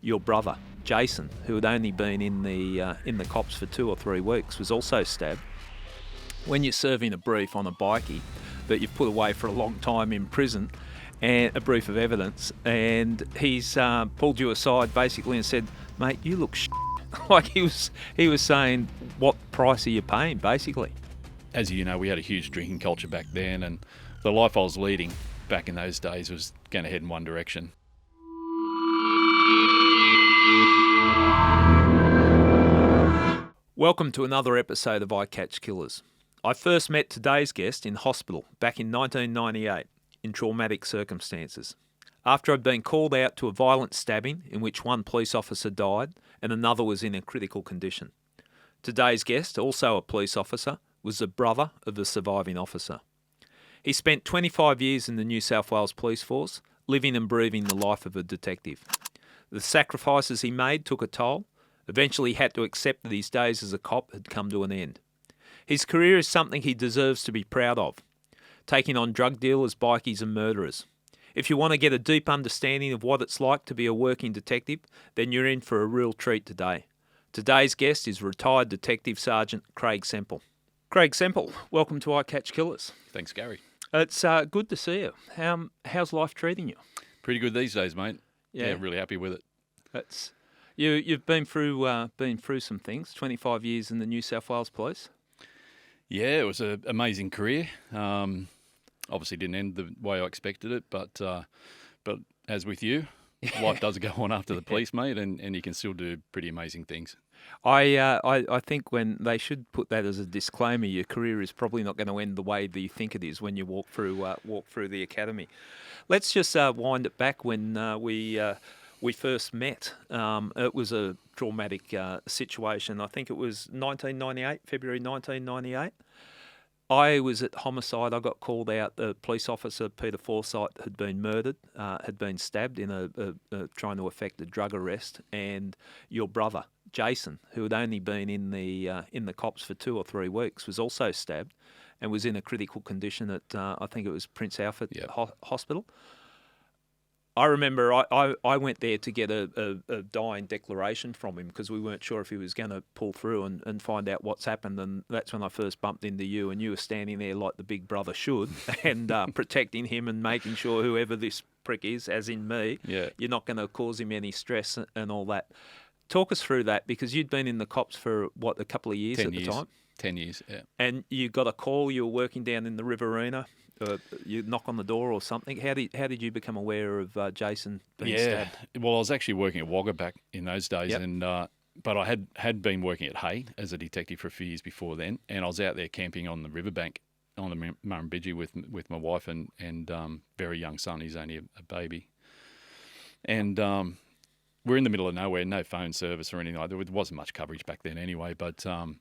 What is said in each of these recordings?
your brother, Jason, who had only been in the cops for 2 or 3 weeks, was also stabbed. When you're serving a brief on a bikie that you've put away for a long time in prison, and a brief of evidence, and he's pulled you aside basically and said, "Mate, you look shit." Like he was saying, "What price are you paying?" Basically. As you know, we had a huge drinking culture back then, and the life I was leading back in those days was going to head in one direction. Welcome to another episode of I Catch Killers. I first met today's guest in hospital back in 1998 in traumatic circumstances. After I'd been called out to a violent stabbing in which one police officer died and another was in a critical condition. Today's guest, also a police officer, was the brother of the surviving officer. He spent 25 years in the New South Wales Police Force, living and breathing the life of a detective. The sacrifices he made took a toll. Eventually he had to accept that his days as a cop had come to an end. His career is something he deserves to be proud of, taking on drug dealers, bikies and murderers. If you want to get a deep understanding of what it's like to be a working detective, then you're in for a real treat today. Today's guest is retired Detective Sergeant Craig Semple. Craig Semple, welcome to I Catch Killers. Thanks, Gary. It's good to see you. How's life treating you? Pretty good these days, mate. Yeah, really happy with it. That's you've been through some things. 25 years in the New South Wales Police. Yeah, it was an amazing career. Obviously didn't end the way I expected it, but as with you, life does go on after the police, mate, and you can still do pretty amazing things. I think when they should put that as a disclaimer, your career is probably not going to end the way that you think it is when you walk through the academy. Let's just wind it back when we first met. It was a traumatic situation. I think it was February 1998. I was at homicide. I got called out. The police officer, Peter Forsyth, had been murdered, had been stabbed in a trying to effect a drug arrest, and your brother, Jason, who had only been in the cops for 2 or 3 weeks, was also stabbed and was in a critical condition at I think it was Prince Alfred Hospital. I remember I went there to get a dying declaration from him because we weren't sure if he was going to pull through and find out what's happened, and that's when I first bumped into you, and you were standing there like the big brother should and protecting him and making sure whoever this prick is, as in me, you're not going to cause him any stress and all that. Talk us through that, because you'd been in the cops for, a couple of years at the time? 10 years, yeah. And you got a call, you were working down in the Riverina, you knock on the door or something. How did you become aware of Jason being stabbed? Well, I was actually working at Wagga back in those days, and but I had been working at Hay as a detective for a few years before then, and I was out there camping on the riverbank on the Murrumbidgee with my wife and very young son. He's only a baby. And we're in the middle of nowhere, no phone service or anything like that. There wasn't much coverage back then anyway, but I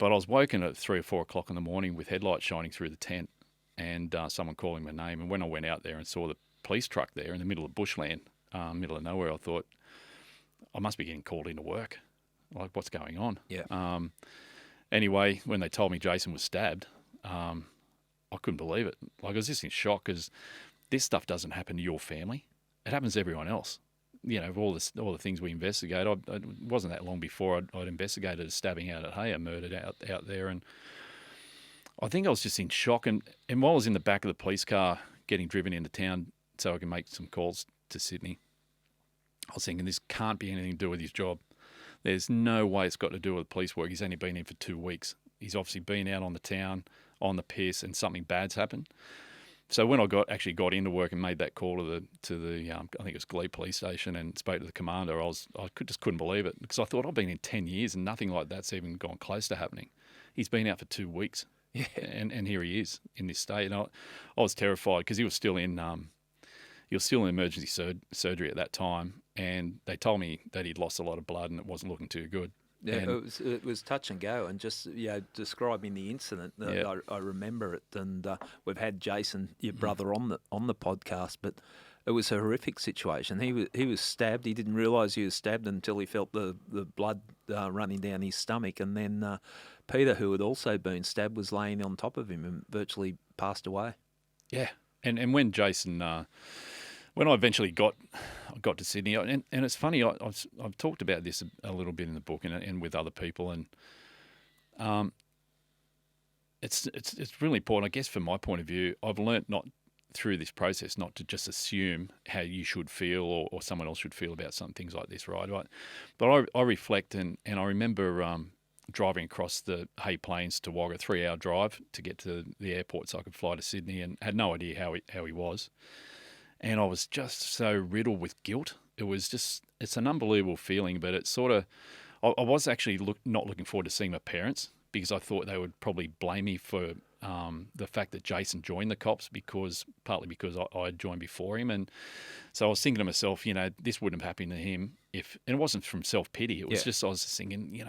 was woken at 3 or 4 o'clock in the morning with headlights shining through the tent and someone calling my name. And when I went out there and saw the police truck there in the middle of bushland, middle of nowhere, I thought, I must be getting called into work. Like, what's going on? Yeah. Anyway, when they told me Jason was stabbed, I couldn't believe it. Like, I was just in shock because this stuff doesn't happen to your family. It happens to everyone else. You know, all the things we investigate. It wasn't that long before I'd investigated a stabbing out at Hay, a murder out there, and I think I was just in shock. And while I was in the back of the police car getting driven into town so I can make some calls to Sydney, I was thinking this can't be anything to do with his job. There's no way it's got to do with police work. He's only been in for 2 weeks. He's obviously been out on the town, on the piss, and something bad's happened. So when I actually got into work and made that call to the I think it was Glebe Police Station, and spoke to the commander, I just couldn't believe it, because I thought I've been in 10 years and nothing like that's even gone close to happening. He's been out for 2 weeks, and here he is in this state. And I was terrified because he was still in emergency surgery at that time, and they told me that he'd lost a lot of blood and it wasn't looking too good. Yeah, it was touch and go, and just describing the incident, I remember it, and we've had Jason, your brother, on the podcast, but it was a horrific situation. He was stabbed. He didn't realise he was stabbed until he felt the blood running down his stomach, and then Peter, who had also been stabbed, was laying on top of him and virtually passed away. Yeah, and when Jason when I eventually got to Sydney, and it's funny, I've talked about this a little bit in the book and with other people, and it's really important, I guess, from my point of view. I've learnt not through this process not to just assume how you should feel or someone else should feel about some things like this, right? But I reflect and I remember driving across the Hay Plains to Wagga, 3-hour drive to get to the airport so I could fly to Sydney, and had no idea how he was. And I was just so riddled with guilt. It's an unbelievable feeling, but it's sort of, I was actually not looking forward to seeing my parents, because I thought they would probably blame me for the fact that Jason joined the cops, partly because I had joined before him. And so I was thinking to myself, this wouldn't have happened to him and it wasn't from self-pity. It was just, I was just thinking,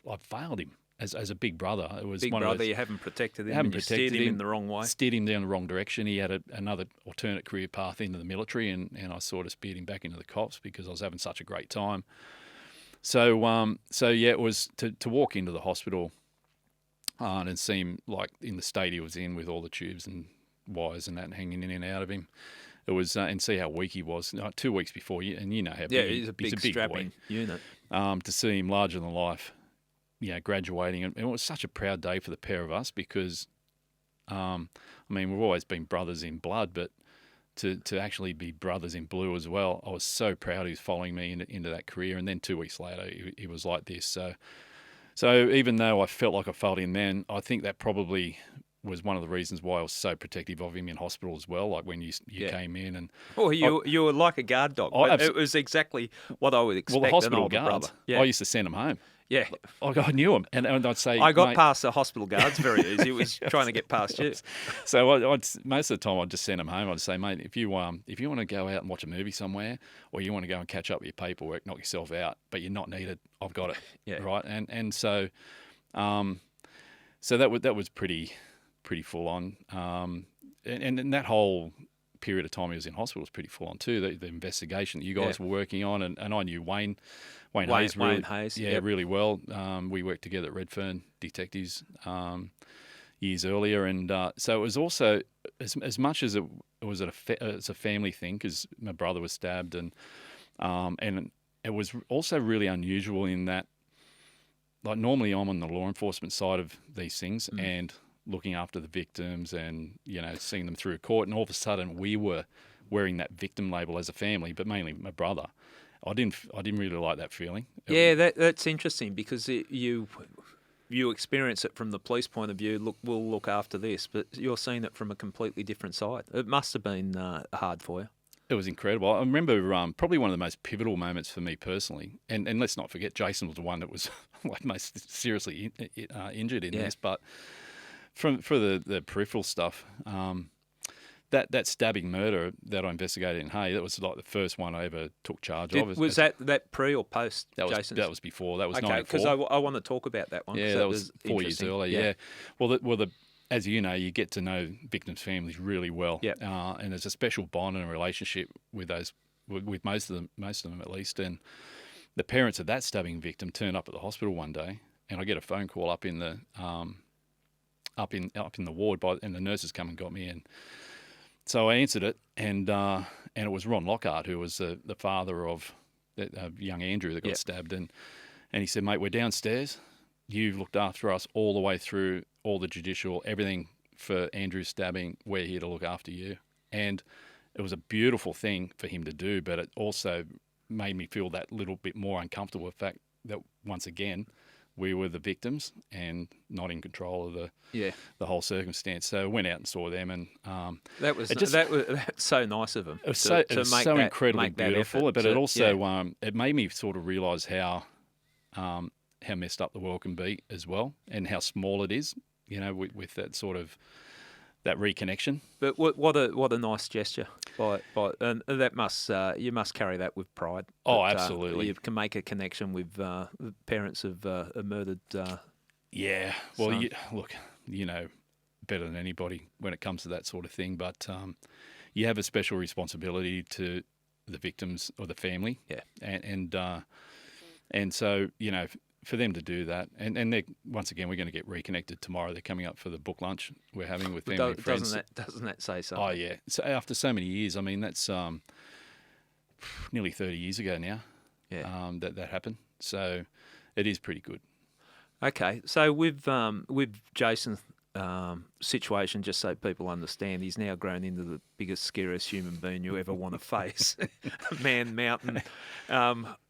I've failed him as a big brother. It was big one brother, of those, you haven't protected him, you steered him in the wrong way. Steered him down the wrong direction. He had another alternate career path into the military, and I sort of steered him back into the cops because I was having such a great time. So yeah, it was to walk into the hospital and see him like in the state he was in, with all the tubes and wires and that hanging in and out of him. It was and see how weak he was 2 weeks before, and how big he's a big strapping boy. unit. To see him larger than life, graduating, and it was such a proud day for the pair of us because, we've always been brothers in blood, but to actually be brothers in blue as well, I was so proud he was following me into that career. And then 2 weeks later, he was like this. So even though I felt like I failed him then, I think that probably was one of the reasons why I was so protective of him in hospital as well. Like when you came in, and you were like a guard dog. It was exactly what I would expect. Well, the hospital an older guards, brother. Yeah. I used to send them home. Yeah, I knew him, and I'd say I got mate, past the hospital guards very easy. It was trying to get past you. So I'd most of the time I'd just send them home. I'd say, mate, if you want to go out and watch a movie somewhere, or you want to go and catch up with your paperwork, knock yourself out, but you're not needed, I've got it. Yeah. Right. And so that was pretty full on. And that whole period of time he was in hospital was pretty full on too. The investigation that you guys were working on, and I knew Wayne Hayes really well. We worked together at Redfern Detectives years earlier, and so it was also as much as it was it's a family thing because my brother was stabbed, and it was also really unusual in that, like, normally I'm on the law enforcement side of these things and looking after the victims and seeing them through court, and all of a sudden we were wearing that victim label as a family, but mainly my brother. I didn't really like that feeling. That's interesting because you experience it from the police point of view. Look, we'll look after this, but you're seeing it from a completely different side. It must have been hard for you. It was incredible. I remember probably one of the most pivotal moments for me personally, and let's not forget Jason was the one that was like most seriously injured in this. But for the peripheral stuff, that stabbing murder that I investigated in Hay, that was like the first one I ever took charge of. Was that pre or post Jason's? That was before. That was okay, 94. because I want to talk about that one. Yeah, that was 4 years earlier. Yeah. Well, as you know, you get to know victims' families really well. Yeah. And there's a special bond and a relationship with most of them at least. And the parents of that stabbing victim turned up at the hospital one day, and I get a phone call up in the ward and the nurses come and got me in. So I answered it, and it was Ron Lockhart, who was the father of young Andrew that got stabbed, and he said, "Mate, we're downstairs. You've looked after us all the way through all the judicial, everything for Andrew's stabbing. We're here to look after you." And it was a beautiful thing for him to do, but it also made me feel that little bit more uncomfortable with the fact that, once again, we were the victims and not in control of the whole circumstance. So I went out and saw them, and that's so nice of them. It was so incredibly beautiful, but it also it made me sort of realise how messed up the world can be as well, and how small it is. With that sort of that reconnection. But what a nice gesture and that must you must carry that with pride. Oh, absolutely. You can make a connection with the parents of a murdered. Yeah. Well, look, better than anybody when it comes to that sort of thing. But you have a special responsibility to the victims or the family. Yeah. And so for them to do that, and once again, we're going to get reconnected tomorrow. They're coming up for the book lunch we're having with family and friends. Doesn't that say something? Oh yeah. So after so many years, I mean, that's nearly 30 years ago now. Yeah. That happened. So it is pretty good. Okay, so with Jason's situation, just so people understand, he's now grown into the biggest, scariest human being you ever want to face. Man, mountain,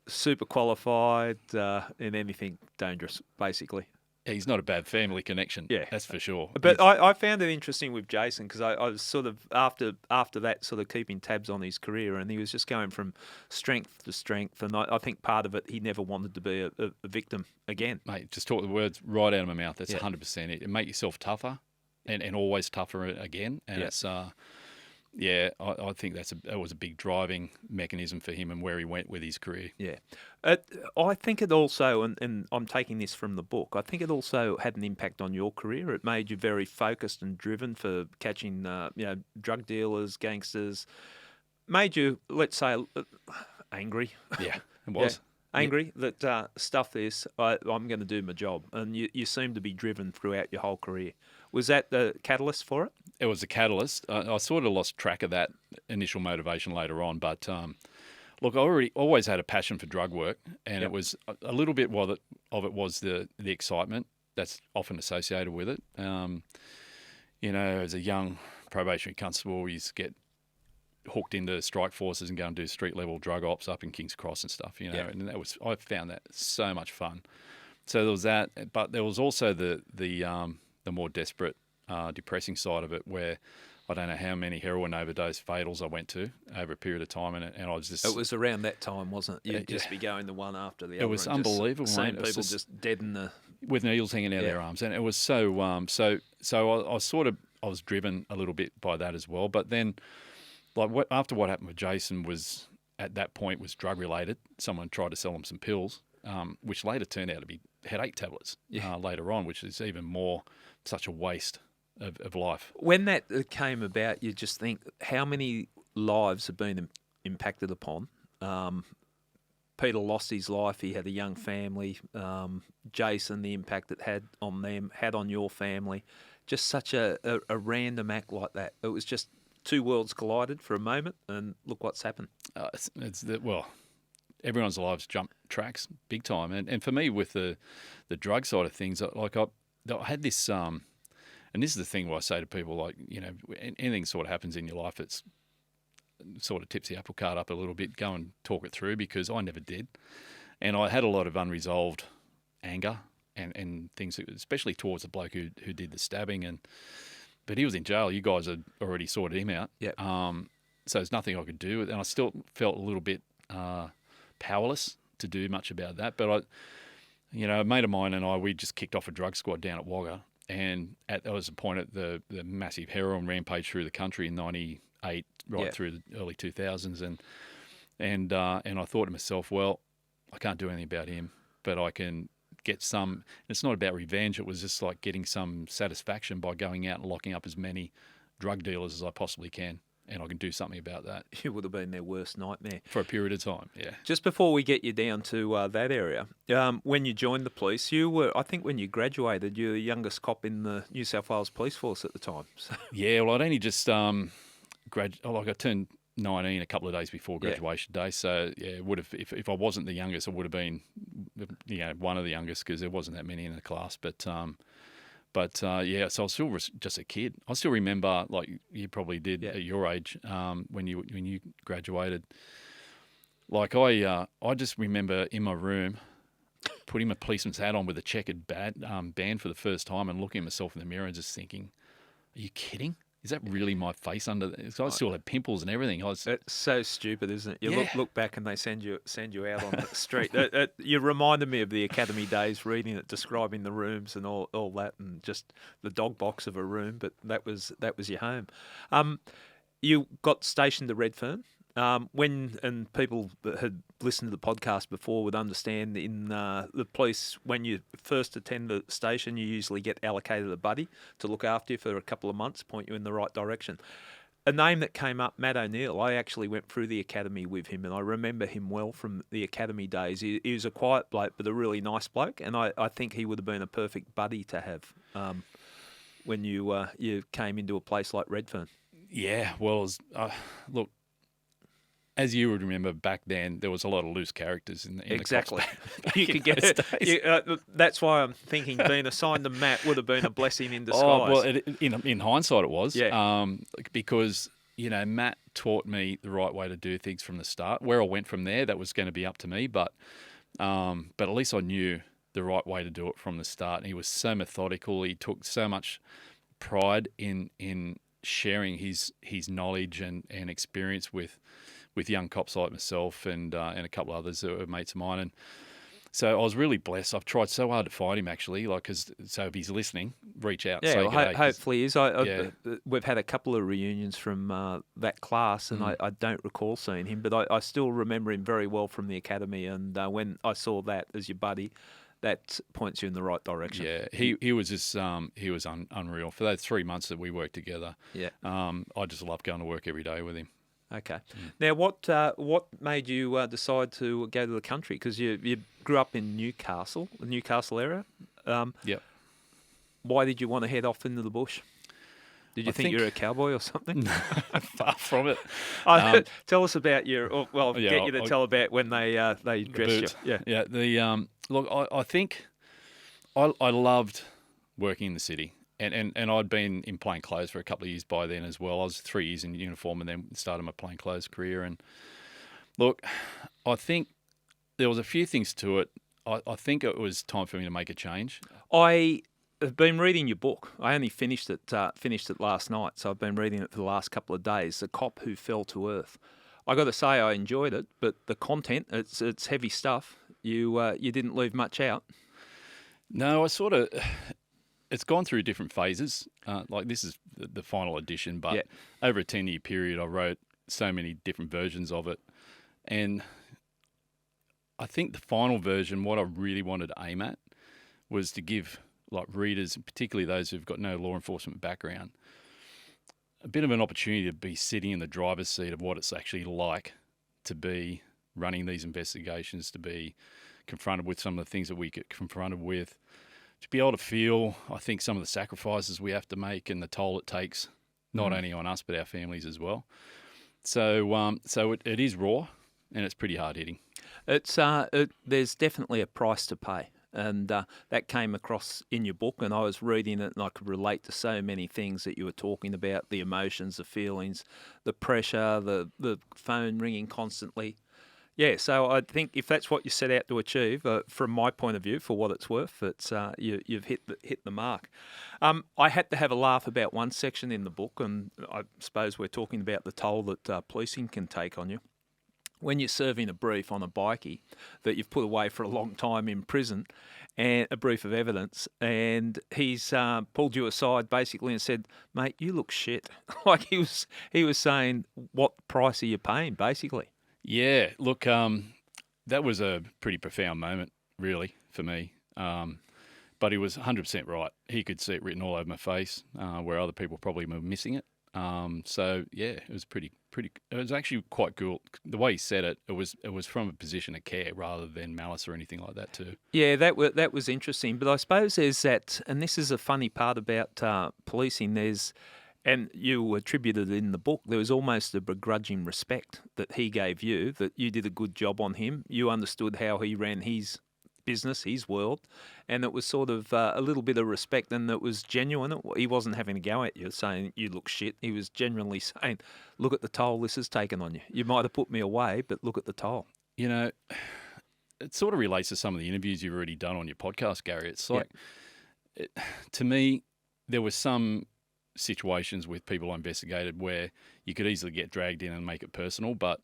super qualified in anything dangerous, basically. Yeah, he's not a bad family connection. Yeah, that's for sure. But I found it interesting with Jason because I was sort of after that sort of keeping tabs on his career, and he was just going from strength to strength. And I think part of it, he never wanted to be a victim again. Mate, just talk the words right out of my mouth. That's 100% it. Make yourself tougher, and always tougher again. And it's I think that was a big driving mechanism for him and where he went with his career. Yeah. I think it also, and I'm taking this from the book, I think it also had an impact on your career. It made you very focused and driven for catching drug dealers, gangsters. Made you, let's say, angry. Yeah, it was. Angry that stuff this, I'm going to do my job. And you seem to be driven throughout your whole career. Was that the catalyst for it? It was a catalyst. I sort of lost track of that initial motivation later on. But look, I always had a passion for drug work. And it was a little bit of it was the excitement that's often associated with it. As a young probationary constable, we used to get hooked into strike forces and go and do street level drug ops up in King's Cross and stuff, and I found that so much fun. So there was that, but there was also the more desperate, depressing side of it, where I don't know how many heroin overdose fatals I went to over a period of time, and I was just. It was around that time, wasn't it? You'd just be going the one after the other. It was unbelievable, seeing mate. people just dead in the with needles hanging out of their arms, and it was so I was driven a little bit by that as well, but then. After what happened with Jason was at that point was drug related. Someone tried to sell him some pills, which later turned out to be headache tablets. Later on, which is even more such a waste of life. When that came about, you just think how many lives have been impacted upon. Peter lost his life. He had a young family. Jason, the impact it had on them, had on your family. Just such a random act like that. It was just. Two worlds collided for a moment, and look what's happened. Everyone's lives jump tracks big time, and for me with the drug side of things, I had this, and this is the thing where I say to people, anything sort of happens in your life, it's sort of tips the apple cart up a little bit. Go and talk it through, because I never did, and I had a lot of unresolved anger and things, especially towards the bloke who did the stabbing. But he was in jail. You guys had already sorted him out. Yeah. So there's nothing I could do. And I still felt a little bit powerless to do much about that. But a mate of mine and we just kicked off a drug squad down at Wagga. And that was the point at the massive heroin rampage through the country in '98, through the early 2000s. And I thought to myself, well, I can't do anything about him, but I can get some. It's not about revenge. It was just like getting some satisfaction by going out and locking up as many drug dealers as I possibly can, and I can do something about that. It would have been their worst nightmare for a period of time. Yeah. Just before we get you down to that area, when you joined the police, you were, I think, when you graduated, you were the youngest cop in the New South Wales Police Force at the time. So. Yeah. Well, I'd only just I turned 19 a couple of days before graduation day, so it would have. If I wasn't the youngest, I would have been, one of the youngest, because there wasn't that many in the class. But so I was still just a kid. I still remember, like you probably did at your age, when you graduated. Like I just remember in my room putting my policeman's hat on with a checkered band for the first time and looking at myself in the mirror and just thinking, "Are you kidding? Is that really my face under there?" So I still had pimples and everything. It's so stupid, isn't it? You look back and they send you out on the street. You reminded me of the academy days, reading it, describing the rooms and all that, and just the dog box of a room. But that was your home. You got stationed to Redfern. And people that had listened to the podcast before would understand in the police, when you first attend the station, you usually get allocated a buddy to look after you for a couple of months, point you in the right direction. a name that came up, Matt O'Neill. I actually went through the academy with him, and I remember him well from the academy days. He was a quiet bloke, but a really nice bloke, and I think he would have been a perfect buddy to have when you came into a place like Redfern. Yeah, well, look, as you would remember back then, there was a lot of loose characters in the Exactly. Cops You could get it. That's why I'm thinking being assigned to Matt would have been a blessing in disguise. Oh, well, in hindsight, it was. Yeah. Because, Matt taught me the right way to do things from the start. Where I went from there, that was going to be up to me. But at least I knew the right way to do it from the start. And he was so methodical. He took so much pride in sharing his knowledge and experience with young cops like myself and a couple of others that were mates of mine. And so I was really blessed. I've tried so hard to find him, actually. So if he's listening, reach out. Yeah, say well, g'day, hopefully he is. We've had a couple of reunions from that class, and I don't recall seeing him, but I still remember him very well from the academy. And when I saw that as your buddy, that points you in the right direction. Yeah, he was just he was unreal for those 3 months that we worked together. Yeah, I just loved going to work every day with him. Okay. Now, what made you decide to go to the country? Because you grew up in Newcastle, the Newcastle area. Yep. Why did you want to head off into the bush? Did you think you were a cowboy or something? Far from it. Tell us about get you to tell about when they dressed you. Yeah. Yeah. Look, I think I loved working in the city. And I'd been in plain clothes for a couple of years by then as well. I was 3 years in uniform and then started my plain clothes career. And look, I think there was a few things to it. I think it was time for me to make a change. I have been reading your book. I only finished it last night, so I've been reading it for the last couple of days. The Cop Who Fell to Earth. I got to say I enjoyed it, but the content, it's heavy stuff. You didn't leave much out. No, it's gone through different phases. Like this is the final edition, but over a 10-year period, I wrote so many different versions of it. And I think the final version, what I really wanted to aim at was to give readers, particularly those who've got no law enforcement background, a bit of an opportunity to be sitting in the driver's seat of what it's actually like to be running these investigations, to be confronted with some of the things that we get confronted with, to be able to feel, I think, some of the sacrifices we have to make and the toll it takes, not only on us but our families as well. So, it is raw and it's pretty hard hitting. There's definitely a price to pay, and that came across in your book. And I was reading it, and I could relate to so many things that you were talking about: the emotions, the feelings, the pressure, the phone ringing constantly. Yeah, so I think if that's what you set out to achieve, from my point of view, for what it's worth, it's you've hit the mark. I had to have a laugh about one section in the book, and I suppose we're talking about the toll that policing can take on you. When you're serving a brief on a bikie that you've put away for a long time in prison, and a brief of evidence, and he's pulled you aside basically and said, "Mate, you look shit." Like he was saying, "What price are you paying?" Basically. Yeah, look, that was a pretty profound moment, really, for me. But he was 100% right. He could see it written all over my face, where other people probably were missing it. So yeah, it was pretty. It was actually quite cool. The way he said it, it was from a position of care rather than malice or anything like that too. Yeah, that was interesting. But I suppose there's that, and this is a funny part about policing. And you attributed in the book, there was almost a begrudging respect that he gave you, that you did a good job on him. You understood how he ran his business, his world, and it was sort of a little bit of respect, and it was genuine. He wasn't having a go at you saying you look shit. He was genuinely saying, look at the toll this has taken on you. You might have put me away, but look at the toll. It sort of relates to some of the interviews you've already done on your podcast, Gary. It's like, to me, there was some situations with people I investigated where you could easily get dragged in and make it personal, but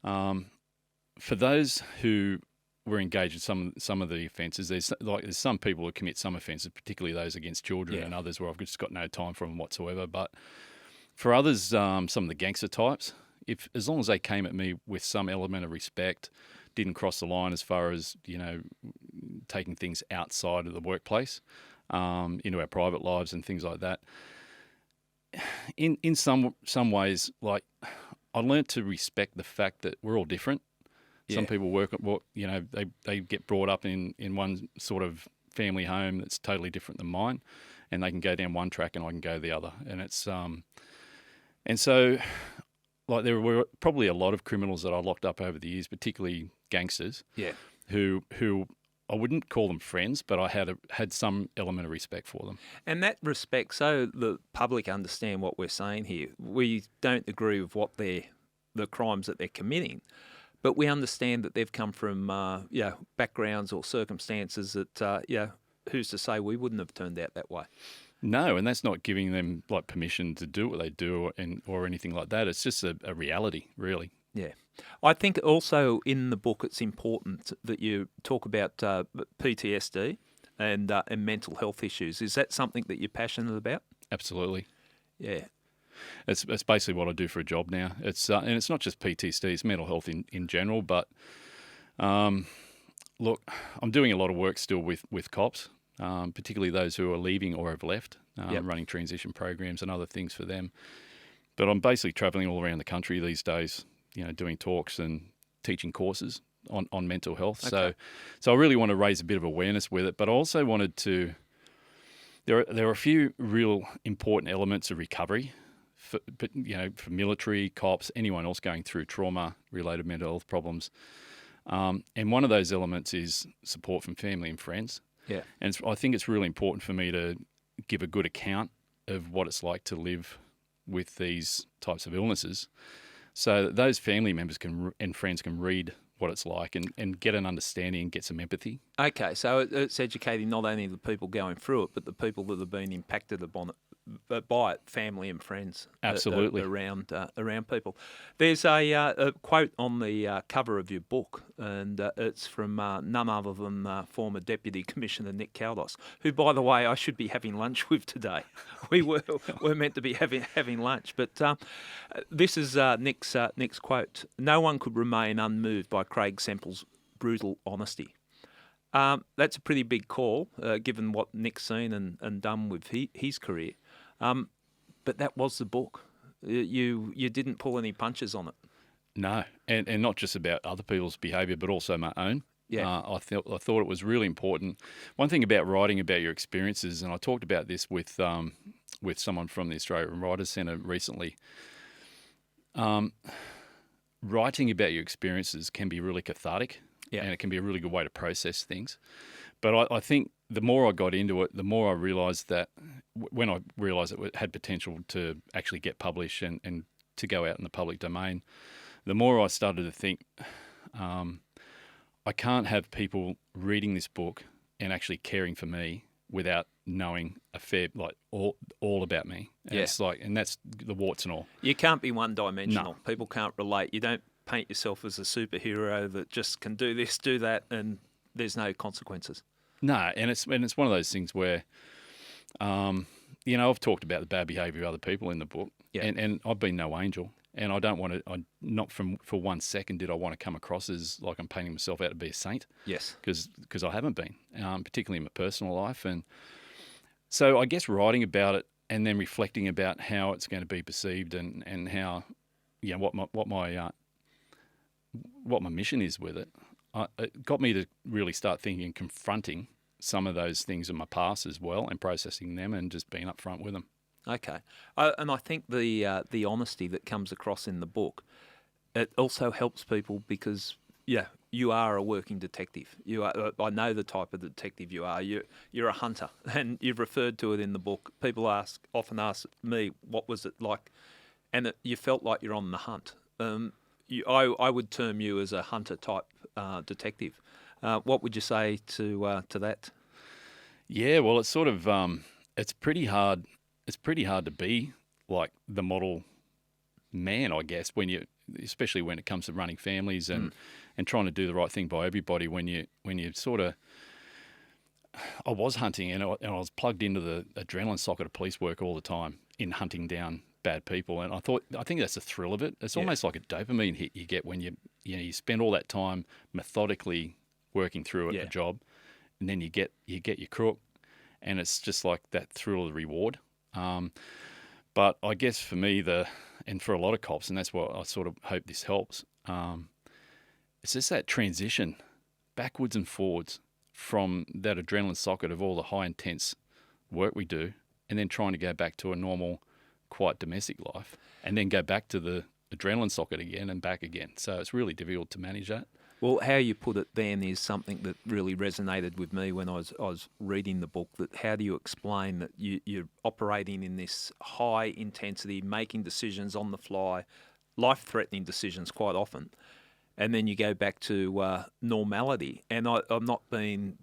for those who were engaged in some of the offences, there's some people who commit some offences, particularly those against children, and others where I've just got no time for them whatsoever. But for others, some of the gangster types, as long as they came at me with some element of respect, didn't cross the line as far as taking things outside of the workplace, into our private lives and things like that, in some ways, like I learnt to respect the fact that we're all different. Some Yeah. people work at they get brought up in one sort of family home that's totally different than mine, and they can go down one track and I can go the other, and it's and so like there were probably a lot of criminals that I locked up over the years, particularly gangsters, Yeah. who I wouldn't call them friends, but I had some element of respect for them. And that respect, so the public understand what we're saying here. We don't agree with what the crimes that they're committing, but we understand that they've come from backgrounds or circumstances that who's to say we wouldn't have turned out that way. No, and that's not giving them like permission to do what they do or anything like that. It's just a reality, really. Yeah. I think also in the book it's important that you talk about PTSD and mental health issues. Is that something that you're passionate about? Absolutely. Yeah. It's basically what I do for a job now. It's and it's not just PTSD; it's mental health in general. But look, I'm doing a lot of work still with cops, particularly those who are leaving or have left, running transition programs and other things for them. But I'm basically travelling all around the country these days, doing talks and teaching courses on mental health. Okay. So I really want to raise a bit of awareness with it, but I also wanted to. There are a few real important elements of recovery. For military, cops, anyone else going through trauma-related mental health problems. And one of those elements is support from family and friends. Yeah. And I think it's really important for me to give a good account of what it's like to live with these types of illnesses so that those family members and friends can read what it's like and get an understanding and get some empathy. Okay, so it's educating not only the people going through it, but the people that have been impacted by it, family and friends. Absolutely. Around people. There's a quote on the cover of your book, and it's from none other than former Deputy Commissioner Nick Caldos, who, by the way, I should be having lunch with today. We're meant to be having lunch, but this is Nick's quote. "No one could remain unmoved by Craig Semple's brutal honesty." That's a pretty big call, given what Nick's seen and done with his career. But that was the book. You didn't pull any punches on it. No, and not just about other people's behaviour, but also my own. Yeah. I thought it was really important. One thing about writing about your experiences, and I talked about this with someone from the Australian Writers Centre recently. Writing about your experiences can be really cathartic, and it can be a really good way to process things. But I think the more I got into it, the more I realised that when I realised it had potential to actually get published and to go out in the public domain, the more I started to think, I can't have people reading this book and actually caring for me without knowing all about me. And it's and that's the warts and all. You can't be one-dimensional. No. People can't relate. You don't paint yourself as a superhero that just can do this, do that, and there's no consequences. No, and it's one of those things where, I've talked about the bad behaviour of other people in the book, and I've been no angel, and I don't want to. Not for 1 second did I want to come across as like I'm painting myself out to be a saint. Yes, because I haven't been, particularly in my personal life, and so I guess writing about it and then reflecting about how it's going to be perceived and how, what my mission is with it. It got me to really start thinking and confronting some of those things in my past as well and processing them and just being upfront with them. Okay. And I think the honesty that comes across in the book, it also helps people because, you are a working detective. You are. I know the type of detective you are. You're a hunter, and you've referred to it in the book. People often ask me, what was it like? And you felt like you're on the hunt. I would term you as a hunter-type detective. What would you say to that? Yeah, well, it's sort of it's pretty hard. It's pretty hard to be like the model man, I guess, especially when it comes to running families and trying to do the right thing by everybody. When you sort of, I was hunting and I was plugged into the adrenaline socket of police work all the time in hunting down bad people, and I think that's the thrill of it. It's almost like a dopamine hit you get when you spend all that time methodically working through a job, and then you get your crook, and it's just like that thrill of the reward. But I guess for me, and for a lot of cops, and that's what I sort of hope this helps, it's just that transition backwards and forwards from that adrenaline socket of all the high intense work we do, and then trying to go back to a normal, quiet domestic life, and then go back to the adrenaline socket again and back again. So it's really difficult to manage that. Well, how you put it then is something that really resonated with me when I was reading the book. That how do you explain that you're operating in this high intensity, making decisions on the fly, life-threatening decisions quite often, and then you go back to normality. And I'm not being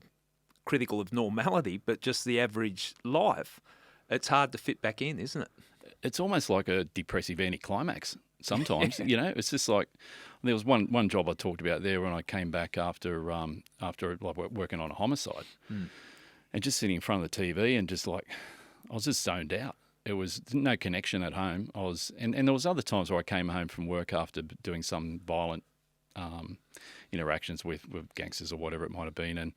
critical of normality, but just the average life. It's hard to fit back in, isn't it? It's almost like a depressive anticlimax sometimes. You know, it's just like there was one job I talked about there when I came back after like working on a homicide, and just sitting in front of the TV and just like I was just zoned out. It was no connection at home. And there was other times where I came home from work after doing some violent interactions with gangsters or whatever it might have been, and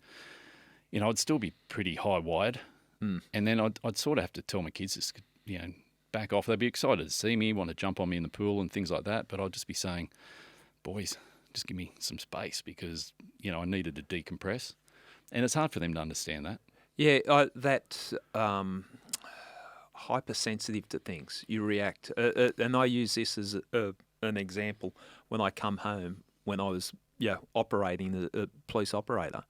I'd still be pretty high wired, and then I'd sort of have to tell my kids just back off. They'd be excited to see me, want to jump on me in the pool and things like that, but I'd just be saying, boys, just give me some space because I needed to decompress, and it's hard for them to understand that. Yeah, that hypersensitive to things. You react, and I use this as an example. When I come home, when I was operating as a police operator,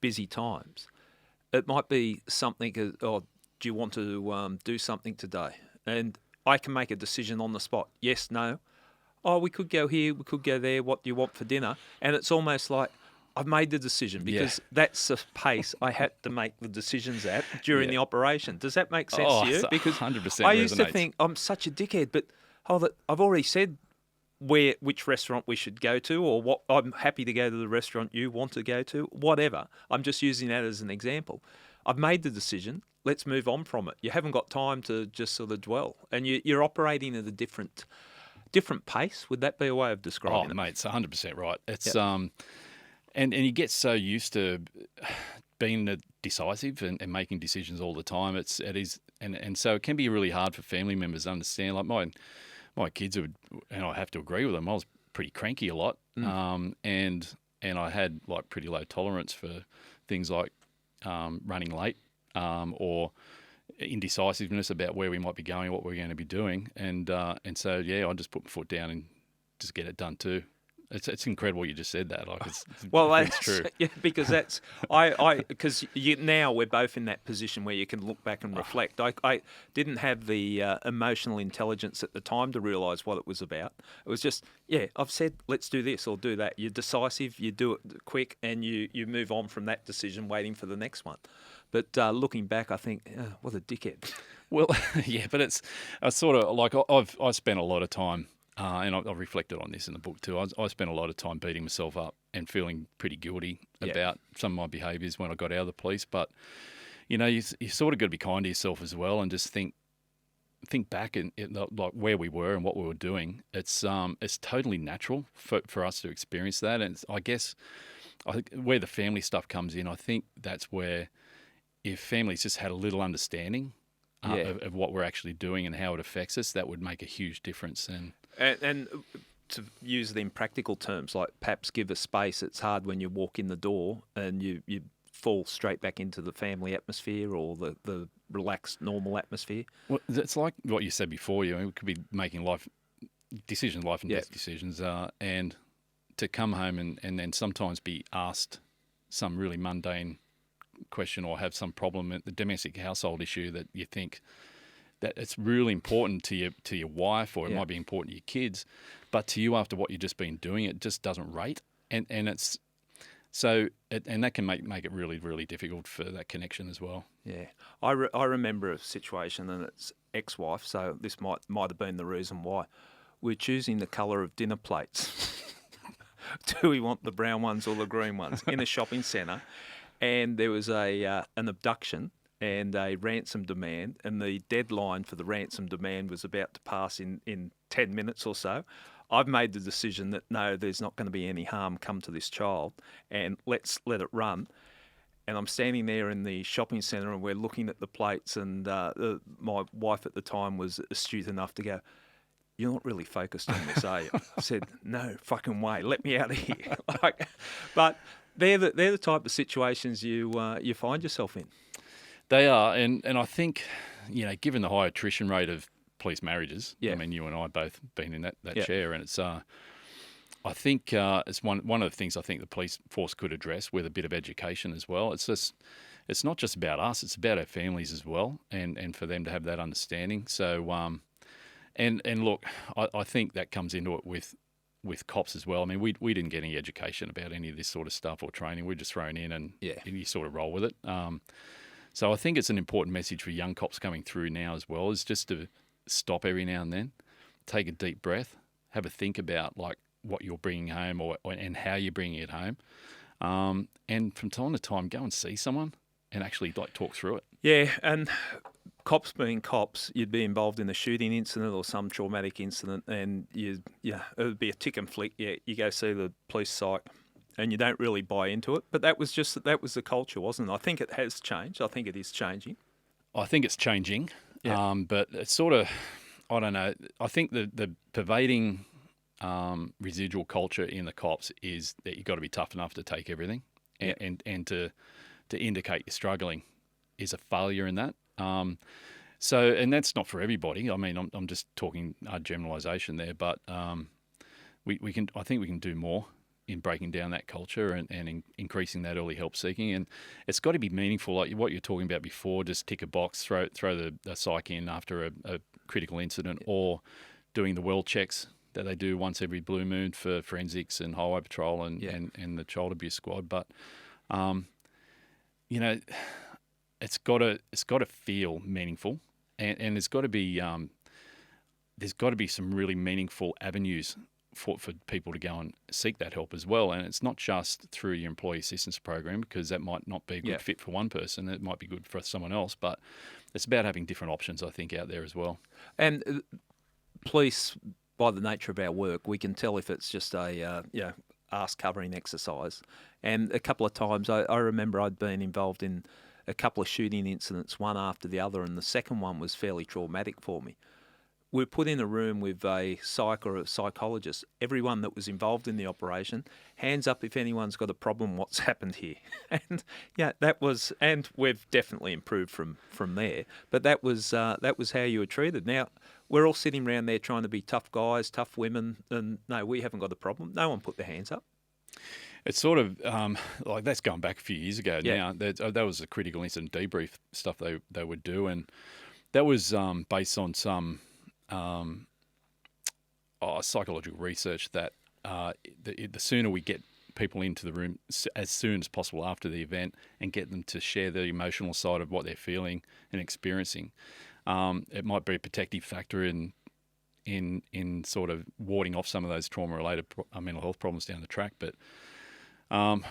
busy times, it might be something. Do you want to do something today? And I can make a decision on the spot. Yes, no. Oh, we could go here, we could go there. What do you want for dinner? And it's almost like I've made the decision because that's the pace I had to make the decisions at during the operation. Does that make sense to you? Because 100% I used to resonates. think I'm such a dickhead, but I've already said which restaurant we should go to, or what I'm happy to go to the restaurant you want to go to, whatever. I'm just using that as an example. I've made the decision. Let's move on from it. You haven't got time to just sort of dwell, and you're operating at a different pace. Would that be a way of describing it? Mate, it's 100% right. It's and you get so used to being decisive and making decisions all the time. It is, and so it can be really hard for family members to understand. Like my kids would, and I have to agree with them. I was pretty cranky a lot, and I had like pretty low tolerance for things like running late. Or indecisiveness about where we might be going, what we're going to be doing, and so I just put my foot down and just get it done too. It's incredible what you just said that. Like it's true. Yeah, because that's because now we're both in that position where you can look back and reflect. I didn't have the emotional intelligence at the time to realise what it was about. It was just I've said let's do this or do that. You're decisive, you do it quick, and you move on from that decision, waiting for the next one. But looking back, I think, what a dickhead. Well, yeah, but it's sort of like I spent a lot of time, and I've reflected on this in the book too. I spent a lot of time beating myself up and feeling pretty guilty about some of my behaviours when I got out of the police. But you sort of got to be kind to yourself as well, and just think back and like where we were and what we were doing. It's totally natural for us to experience that, and I guess I think where the family stuff comes in, I think that's where, if families just had a little understanding of what we're actually doing and how it affects us, that would make a huge difference. And to use it in practical terms, like perhaps give a space. It's hard when you walk in the door and you fall straight back into the family atmosphere or the relaxed, normal atmosphere. Well, it's like what you said before. We could be making life and death decisions, and to come home and then sometimes be asked some really mundane question or have some problem at the domestic household issue that you think that it's really important to your wife, or it might be important to your kids, but to you after what you've just been doing, it just doesn't rate, and it's so and that can make it really, really difficult for that connection as well. Yeah, I remember a situation, and it's ex-wife, so this might have been the reason why we're choosing the colour of dinner plates. Do we want the brown ones or the green ones in a shopping centre? And there was an abduction and a ransom demand, and the deadline for the ransom demand was about to pass in 10 minutes or so. I've made the decision that no, there's not going to be any harm come to this child, and let's let it run. and I'm standing there in the shopping centre and we're looking at the plates, and my wife at the time was astute enough to go, "You're not really focused on this, are you?" I said, "No fucking way, let me out of here." But they're the type of situations you find yourself in. They are, and I think, given the high attrition rate of police marriages, Yeah. I mean, you and I both been in that Yeah. chair, and it's I think it's one of the things I think the police force could address with a bit of education as well. It's not just about us; it's about our families as well, and for them to have that understanding. So, and look, I think that comes into it with cops as well. I mean, we didn't get any education about any of this sort of stuff or training. We're just thrown in and you sort of roll with it. So I think it's an important message for young cops coming through now as well, is just to stop every now and then, take a deep breath, have a think about like what you're bringing home and how you're bringing it home. And from time to time, go and see someone and actually like talk through it. Yeah, and cops being cops, you'd be involved in a shooting incident or some traumatic incident, and it would be a tick and flick. Yeah, you go see the police psych, and you don't really buy into it. But that was the culture, wasn't it? I think it has changed. I think it is changing. I think it's changing, Yeah. but it's sort of, I don't know. I think the pervading residual culture in the cops is that you've got to be tough enough to take everything, and to indicate you're struggling is a failure in that. So, and that's not for everybody. I mean, I'm just talking generalisation there, but we can. I think we can do more in breaking down that culture and increasing that early help seeking. And it's got to be meaningful, like what you're talking about before. Just tick a box, throw the psych in after a critical incident, or doing the well checks that they do once every blue moon for forensics and highway patrol and the child abuse squad. But it's got to feel meaningful, and there's got to be some really meaningful avenues for people to go and seek that help as well. And it's not just through your employee assistance program, because that might not be a good fit for one person. It might be good for someone else, but it's about having different options, I think, out there as well. And police, by the nature of our work, we can tell if it's just a ass covering exercise. And a couple of times, I remember I'd been involved in a couple of shooting incidents, one after the other, and the second one was fairly traumatic for me. We were put in a room with a psych or a psychologist. Everyone that was involved in the operation, hands up if anyone's got a problem, what's happened here. And that was, and we've definitely improved from there. But that was how you were treated. Now, we're all sitting around there trying to be tough guys, tough women, and no, we haven't got a problem. No one put their hands up. It's sort of like that's going back a few years ago now. That was a critical incident debrief stuff they would do, and that was based on some psychological research that the sooner we get people into the room as soon as possible after the event and get them to share the emotional side of what they're feeling and experiencing, it might be a protective factor in sort of warding off some of those trauma-related mental health problems down the track. But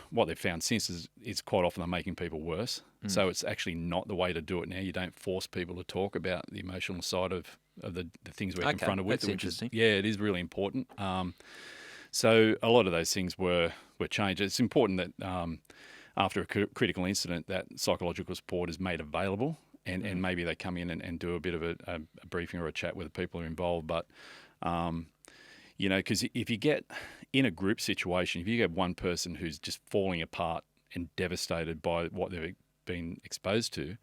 what they've found since is quite often they're making people worse. So it's actually not the way to do it now. You don't force people to talk about the emotional side of the things we're confronted with. That's interesting. It is really important. So a lot of those things were changed. It's important that after a critical incident, that psychological support is made available, and maybe they come in and do a bit of a briefing or a chat with the people who are involved. But because if you get in a group situation, if you get one person who's just falling apart and devastated by what they've been exposed to,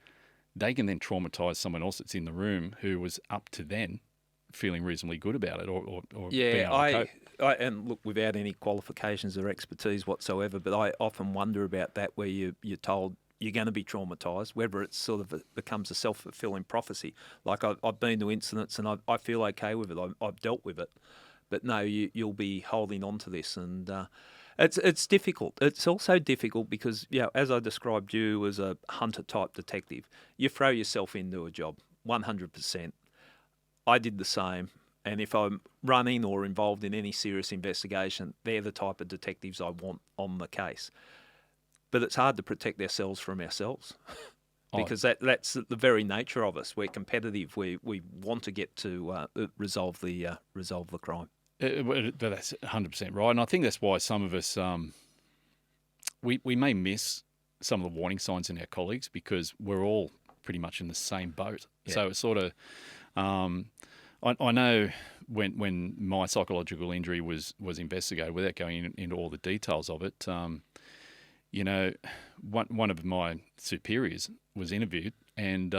they can then traumatise someone else that's in the room who was up to then feeling reasonably good about it or being able to cope. And look, without any qualifications or expertise whatsoever, but I often wonder about that, where you're told you're going to be traumatised, whether it sort of becomes a self-fulfilling prophecy. Like I've been to incidents and I feel okay with it. I've dealt with it. But no, you'll be holding on to this, and it's difficult. It's also difficult because, as I described you as a hunter-type detective, you throw yourself into a job 100%. I did the same, and if I'm running or involved in any serious investigation, they're the type of detectives I want on the case. But it's hard to protect ourselves from ourselves. Because that's the very nature of us. We're competitive. We want to get to resolve the crime. That's 100% right, and I think that's why some of us we may miss some of the warning signs in our colleagues because we're all pretty much in the same boat. Yeah. So it's sort of, I know when my psychological injury was investigated, without going into all the details of it, you know, one of my superiors was interviewed and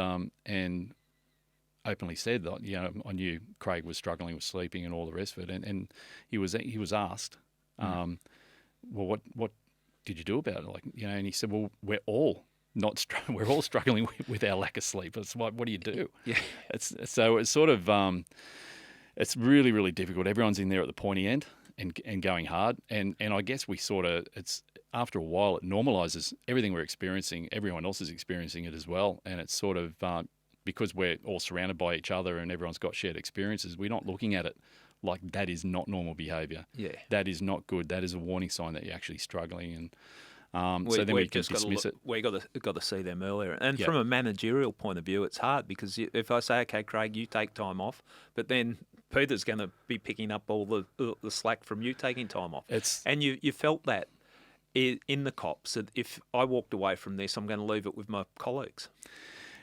openly said that, you know, I knew Craig was struggling with sleeping and all the rest of it, and he was asked, well, what did you do about it? Like, you know, and he said, well, we're all we're all struggling with our lack of sleep. It's what do you do? Yeah. It's sort of it's really, really difficult. Everyone's in there at the pointy end and going hard, and I guess we sort of, it's after a while it normalizes everything we're experiencing. Everyone else is experiencing it as well, and it's sort of because we're all surrounded by each other and everyone's got shared experiences, we're not looking at it like that is not normal behaviour. Yeah. That is not good. That is a warning sign that you're actually struggling. And We, so then we we've can just got to dismiss it. we got to see them earlier. And Yeah. from a managerial point of view, it's hard because if I say, okay, Craig, you take time off, but then Peter's going to be picking up all the slack from you taking time off. And you felt that in the cops, that if I walked away from this, I'm going to leave it with my colleagues.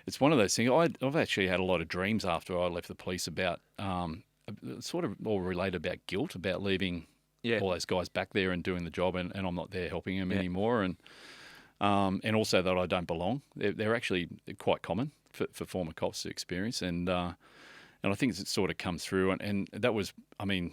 It's one of those things. I've actually had a lot of dreams after I left the police about sort of all related about guilt, about leaving all those guys back there and doing the job, and I'm not there helping them anymore, and also that I don't belong. They're actually quite common for former cops to experience, and I think it sort of comes through, and that was, I mean,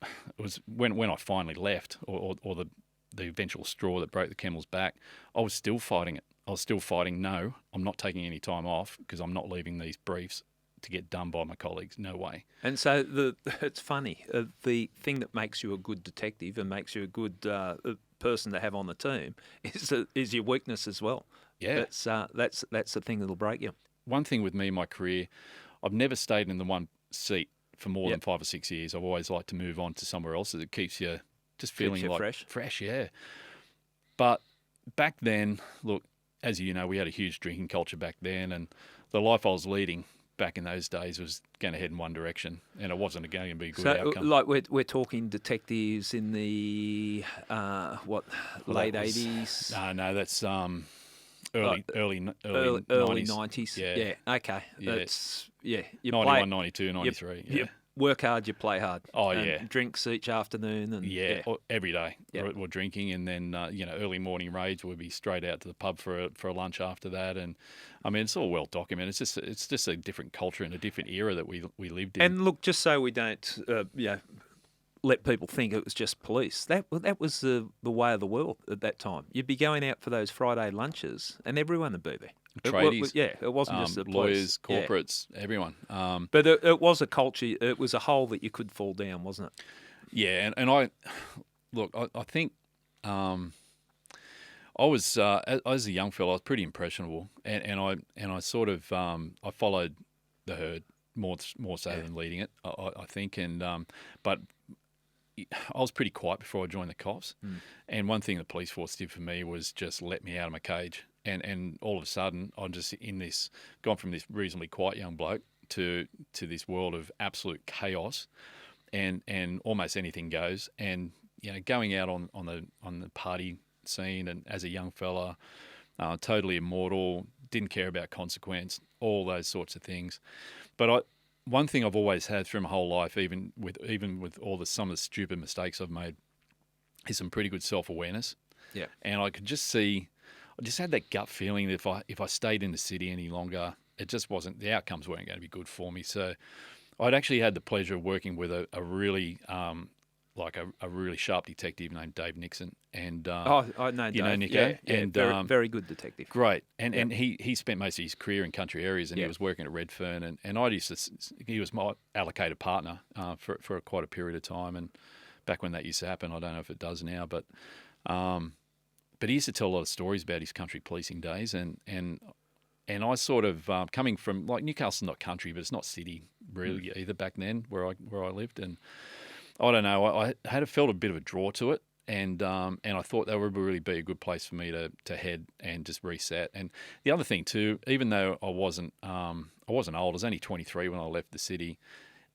it was when I finally left, or the eventual straw that broke the camel's back, I was still fighting it. I was still fighting, no, I'm not taking any time off because I'm not leaving these briefs to get done by my colleagues. No way. And so it's funny. The thing that makes you a good detective and makes you a good person to have on the team is your weakness as well. Yeah. That's the thing that'll break you. One thing with me in my career, I've never stayed in the one seat for more than 5 or 6 years. I've always liked to move on to somewhere else. It keeps you just feeling like fresh, yeah. But back then, look, as you know, we had a huge drinking culture back then, and the life I was leading back in those days was going to head in one direction, and it wasn't going to be a good outcome. Like we're talking detectives in the late 80s? No, that's early 90s. Yeah. Okay. Yeah. That's you 91, 92, 93. You work hard, you play hard. Oh, and yeah. Drinks each afternoon. And Every day. Yeah. We're drinking, and then early morning raids would be straight out to the pub for a lunch after that, and I mean it's all well documented. It's just a different culture and a different era that we lived in. And look, just so we don't let people think it was just police. That was the way of the world at that time. You'd be going out for those Friday lunches, and everyone would be there. Tradies, it wasn't just the lawyers, police. corporates, everyone. But it was a culture. It was a hole that you could fall down, wasn't it? Yeah, and I think I was as a young fellow, I was pretty impressionable, and I sort of I followed the herd more so than leading it. I think, and but I was pretty quiet before I joined the cops, and one thing the police force did for me was just let me out of my cage. And all of a sudden, I'm just gone from this reasonably quiet young bloke to this world of absolute chaos, and almost anything goes. And going out on the party scene, and as a young fella, totally immortal, didn't care about consequence, all those sorts of things. But one thing I've always had through my whole life, even with all some of the stupid mistakes I've made, is some pretty good self-awareness. Yeah. And I could just see. I just had that gut feeling that if I stayed in the city any longer, it just wasn't, the outcomes weren't going to be good for me. So I'd actually had the pleasure of working with a really a really sharp detective named Dave Nixon. And I know Dave. You know Nico? Yeah, and very good detective. Great. And he spent most of his career in country areas, and he was working at Redfern, and I he was my allocated partner for quite a period of time. And back when that used to happen, I don't know if it does now, but he used to tell a lot of stories about his country policing days, and I sort of coming from, like, Newcastle's not country, but it's not city really either back then where I lived, and I don't know, I had felt a bit of a draw to it, and I thought that would really be a good place for me to head and just reset. And the other thing too, even though I wasn't old, I was only 23 when I left the city.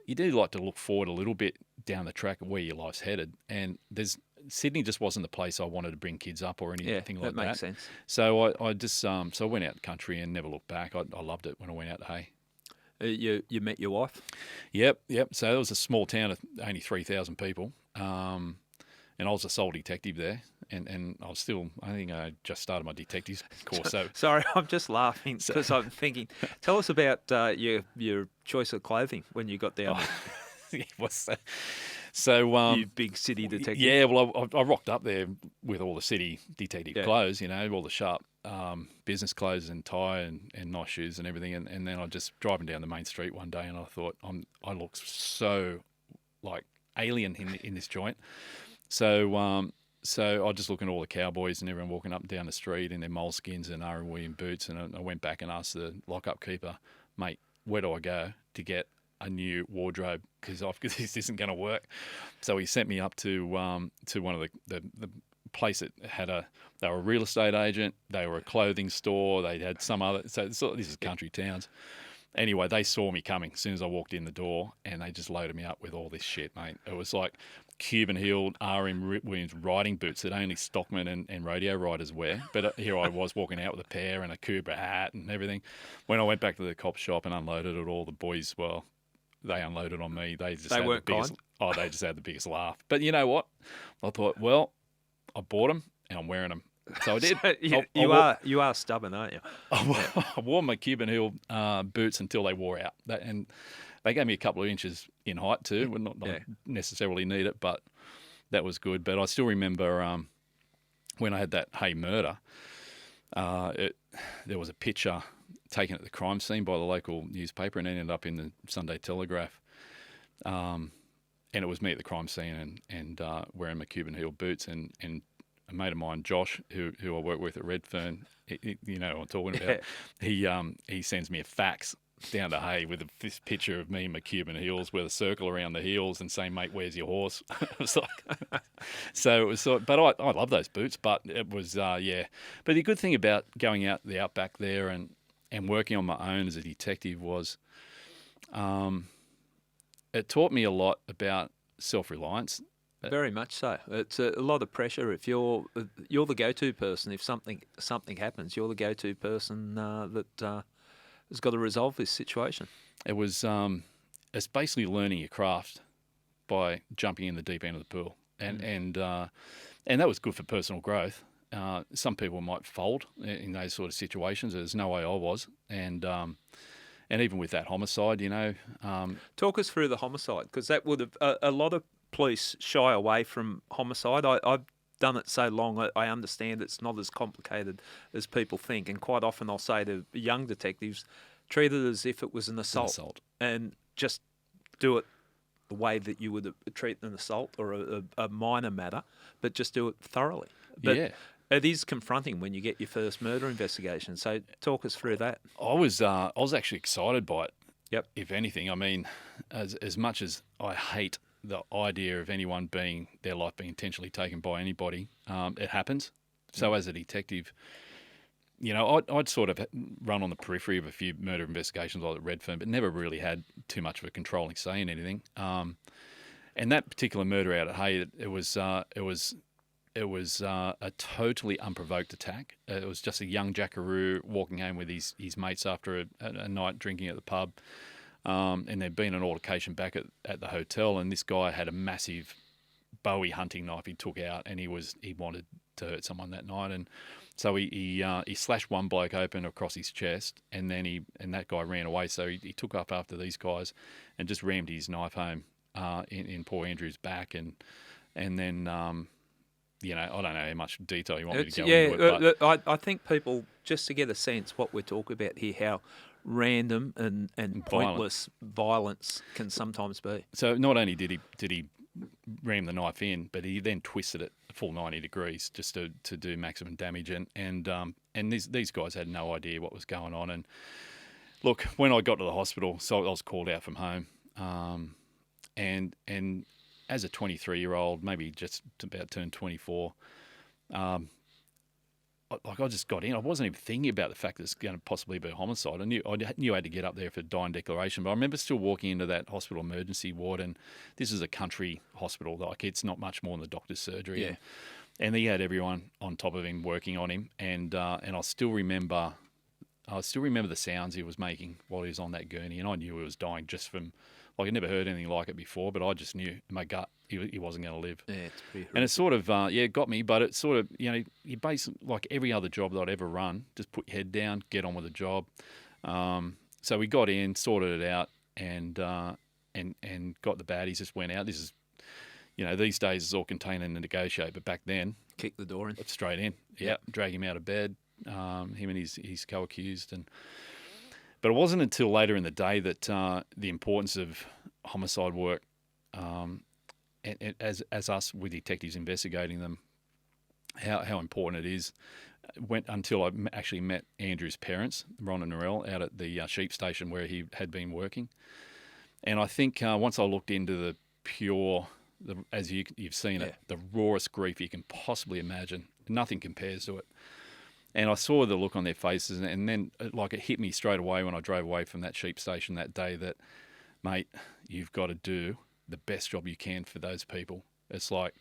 You do like to look forward a little bit down the track of where your life's headed, and there's Sydney just wasn't the place I wanted to bring kids up or Yeah, anything like that makes sense. So I just so I went out the country and never looked back. I loved it when I went out to Hay. You met your wife? Yep. So it was a small town of only 3,000 people, and I was a sole detective there. And I think I just started my detectives course. So Sorry, I'm just laughing because I'm thinking. Tell us about your choice of clothing when you got down yeah, what's that? So there. You big city detective. yeah, well, I rocked up there with all the city detective Yeah. clothes, all the sharp business clothes and tie and nice shoes and everything. And then I just driving down the main street one day, and I thought I look so like alien in this joint. So I just looking at all the cowboys and everyone walking up and down the street in their moleskins and R.M. Williams boots, and I went back and asked the lockup keeper, mate, where do I go to get a new wardrobe? Because this isn't going to work. So he sent me up to one of the place that they were a real estate agent, they were a clothing store, they had some other. So this is country towns. Anyway, they saw me coming as soon as I walked in the door, and they just loaded me up with all this shit, mate. It was like Cuban-heeled R.M. Williams riding boots that only stockmen and rodeo riders wear. But here I was walking out with a pair and a Cobra hat and everything. When I went back to the cop shop and unloaded it all, the boys, well, they unloaded on me. They weren't kind. Oh, they just had the biggest laugh. But you know what? I thought, well, I bought them and I'm wearing them. So I did. So you are stubborn, aren't you? I wore my Cuban heel boots until they wore out, and they gave me a couple of inches in height too. Would not necessarily need it, but that was good. But I still remember when I had that Hay murder. There was a picture taken at the crime scene by the local newspaper and ended up in the Sunday Telegraph. And it was me at the crime scene and wearing my Cuban heel boots and a mate of mine, Josh, who I work with at Redfern, you know what I'm talking about. He sends me a fax down to Hay with this picture of me in my Cuban heels with a circle around the heels and saying, "Mate, where's your horse?" It was like, so it was. But I love those boots. But it was yeah. But the good thing about going out the outback there and working on my own as a detective was, it taught me a lot about self-reliance. Very much so. It's a lot of pressure. If you're the go-to person, if something happens, you're the go-to person that has got to resolve this situation. It was it's basically learning your craft by jumping in the deep end of the pool, and that was good for personal growth. Some people might fold in those sort of situations. There's no way I was, and even with that homicide, Talk us through the homicide, because that would have a lot of police shy away from homicide. I've done it so long, I understand it's not as complicated as people think, and quite often I'll say to young detectives, treat it as if it was an assault. And just do it the way that you would treat an assault or a minor matter, but just do it thoroughly. But yeah. It is confronting when you get your first murder investigation. So talk us through that. I was actually excited by it. Yep. If anything, I mean, as much as I hate the idea of their life being intentionally taken by anybody, it happens. So as a detective, I'd sort of run on the periphery of a few murder investigations like at Redfern, but never really had too much of a controlling say in anything. And that particular murder out at Hay, it was a totally unprovoked attack. It was just a young jackaroo walking home with his mates after a night drinking at the pub. And there'd been an altercation back at the hotel, and this guy had a massive Bowie hunting knife he took out, and he wanted to hurt someone that night, and so he slashed one bloke open across his chest, and then that guy ran away. So he took up after these guys, and just rammed his knife home in poor Andrew's back, and then I don't know how much detail you want me to go into it. But I think people, just to get a sense what we're talking about here, how random and pointless violence can sometimes be. So not only did he ram the knife in, but he then twisted it a full 90 degrees just to do maximum damage. And these guys had no idea what was going on. And look, when I got to the hospital, so I was called out from home, and as a 23-year-old, maybe just about turned 24, I just got in. I wasn't even thinking about the fact that it's going to possibly be a homicide. I knew I had to get up there for a dying declaration. But I remember still walking into that hospital emergency ward, and this is a country hospital. Like, it's not much more than the doctor's surgery. Yeah. And he had everyone on top of him working on him, and I still remember the sounds he was making while he was on that gurney, and I knew he was dying just from, like, I'd never heard anything like it before, but I just knew in my gut he wasn't going to live. Yeah, it's pretty And it sort of, it got me, but it sort of, you basically, like every other job that I'd ever run, just put your head down, get on with the job. So we got in, sorted it out, and got the baddies, just went out. This is, these days it's all contain and negotiate, but back then, kick the door in. Straight in. Yeah, drag him out of bed, him and his co-accused. But it wasn't until later in the day that the importance of homicide work, and as us with detectives investigating them, how important it is, went until I actually met Andrew's parents, Ron and Narelle, out at the sheep station where he had been working. And I think once I looked into the pure, as you've seen it, the rawest grief you can possibly imagine, nothing compares to it. And I saw the look on their faces, and then it hit me straight away when I drove away from that sheep station that day that, mate, you've got to do the best job you can for those people. It's like,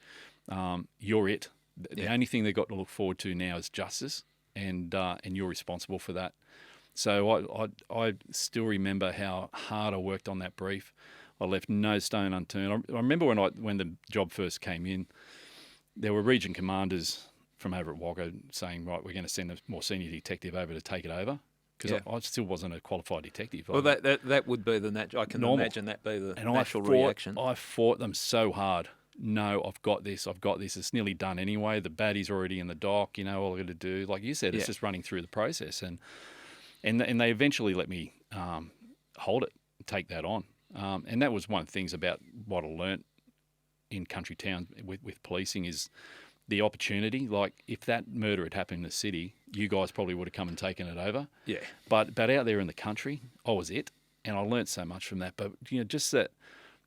you're it. The only thing they've got to look forward to now is justice, and you're responsible for that. So I still remember how hard I worked on that brief. I left no stone unturned. I remember when the job first came in, there were region commanders from over at Wagga saying, right, we're going to send a more senior detective over to take it over, because I still wasn't a qualified detective. Well, that would be the natural. I can imagine that be the natural reaction. I fought them so hard. No, I've got this. It's nearly done anyway. The baddie's already in the dock. All I've got to do, like you said, it's just running through the process. And they eventually let me hold it, take that on. And that was one of the things about what I learnt in country towns with policing is the opportunity. Like, if that murder had happened in the city, you guys probably would have come and taken it over. Yeah. But out there in the country, I was it, and I learnt so much from that. But just that